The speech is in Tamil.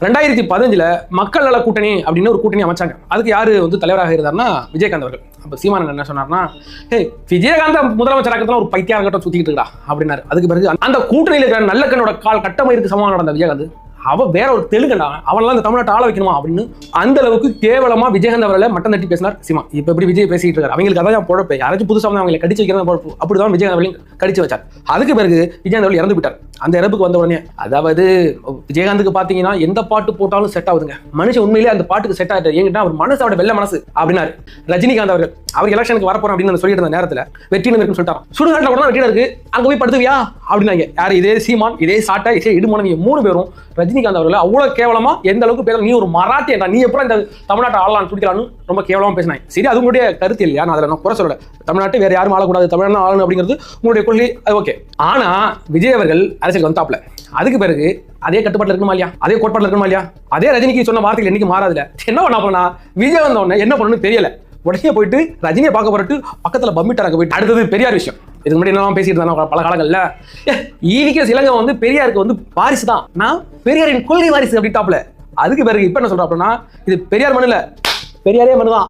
2015 மக்கள் நல கூட்டணி அப்படின்னு ஒரு கூட்டணி அமைச்சாங்க. அதுக்கு யாரு வந்து தலைவராக இருந்தார்னா விஜயகாந்த் அவர்கள். அப்ப சீமானன் என்ன சொன்னார்னா, ஹே விஜயகாந்த் முதலமைச்சராக்கத்துல ஒரு பைத்தியார்கிட்ட சுத்திக்கிட்டு இருக்கா அப்படின்னாரு. அதுக்கு பிறகு அந்த கூட்டணியில் இருக்கிற நல்ல கண்ணோட கால் கட்டமைக்கு சமமாக நடந்த விஜயகாந்த் அவ வேற ஒரு தெலுங்கண்டா, அவனெல்லாம் இந்த தமிழ்நாட்டை ஆள வைக்கணுமா அப்படின்னு அந்த அளவுக்கு கேவலமா விஜயகாந்த் அவர்களை மட்டம் தட்டி பேசினார் சீமா. இப்ப எப்படி விஜய் பேசிட்டு இருக்காரு, அவங்களுக்கு அதான் பொழப்பு, யாராச்சும் புதுசாக வந்து அவங்களை கடிச்சு வைக்கிறதா பொழப்பு. அப்படிதான் விஜயகாந்த் அவர்களையும் கடிச்சு வச்சார். அதுக்கு பிறகு விஜயகாந்த் அவர்கள் இறந்து விட்டார். அந்த இறப்புக்கு வந்த உடனே, அதாவது விஜயகாந்துக்கு பாத்தீங்கன்னா எந்த பாட்டு போட்டாலும் செட் ஆகுதுங்க. மனுஷன் உண்மையிலே அந்த பாட்டுக்கு செட் ஆகிட்டார். ஏங்கிட்ட அவர் மனசோட வெள்ள மனசு அப்படின்னாரு. ரஜினிகாந்த் அவர்கள் எலெக்ஷனுக்கு வரப்போறோம் அப்படின்னு சொல்லிட்டு இருந்த நேரத்தில் வெற்றி இருக்குன்னு சொல்லிட்டாரு. சுடுகாட்டில் கூட வெற்றி இருக்கு, அங்க போய் படுத்துவியா அப்படின்னாங்க. யார்? இதே சீமான், இதே சாட்டா, இதே இடுமோனவங்க 3 பேரும் ரஜினிகாந்த் அவர்கள் அவ்வளவு கேவலமா எந்த அளவுக்கு பேச, நீ ஒரு மராட்டியா, நீ எப்பறம் இந்த தமிழ்நாட்டை ஆளலான்னு துடிக்கலான்னு ரொம்ப கேவலமா பேசினாங்க. சரி, அது உங்களுடைய கருத்து இல்லையா? நான் அதில் குறை சொல்லல. தமிழ்நாட்டை வேற யாரும் ஆளக்கூடாது, தமிழ்நாடு ஆளணும் அப்படிங்கிறது உங்களுடைய கொள்கை, அது ஓகே. ஆனா விஜய் அவர்கள் அரசியல் வந்தாப்ல அதுக்கு பிறகு அதே கட்டுப்பாட்டில் இருக்கணுமா இல்லையா? அதே கோட்பாட்டில் இருக்கணுமா இல்லையா? அதே ரஜினிக்கு சொன்ன வார்த்தைகள் என்னைக்கு மாறாதுல. என்ன பண்ண போனா விஜய் வந்த உடனே என்ன பண்ணணும்னு தெரியல. உடனே போயிட்டு ரஜினியை பார்க்க போறட்டு பக்கத்துல பம்மிட்டாங்க போயிட்டு. அடுத்தது பெரியார் விஷயம். இதுக்கு முன்னாடி என்ன பேசிட்டு இருந்தாங்க பல காலங்கள்ல, ஈவிகே இலங்கை வந்து பெரியாருக்கு வந்து வாரிசு தான், நான் பெரியாரின் கொள்கை வாரிசு அப்படி டாப்ல. அதுக்கு பிறகு இப்ப என்ன சொல்றாப்லன்னா, இது பெரியார் மனு இல்ல, பெரியாரே மனுதான்.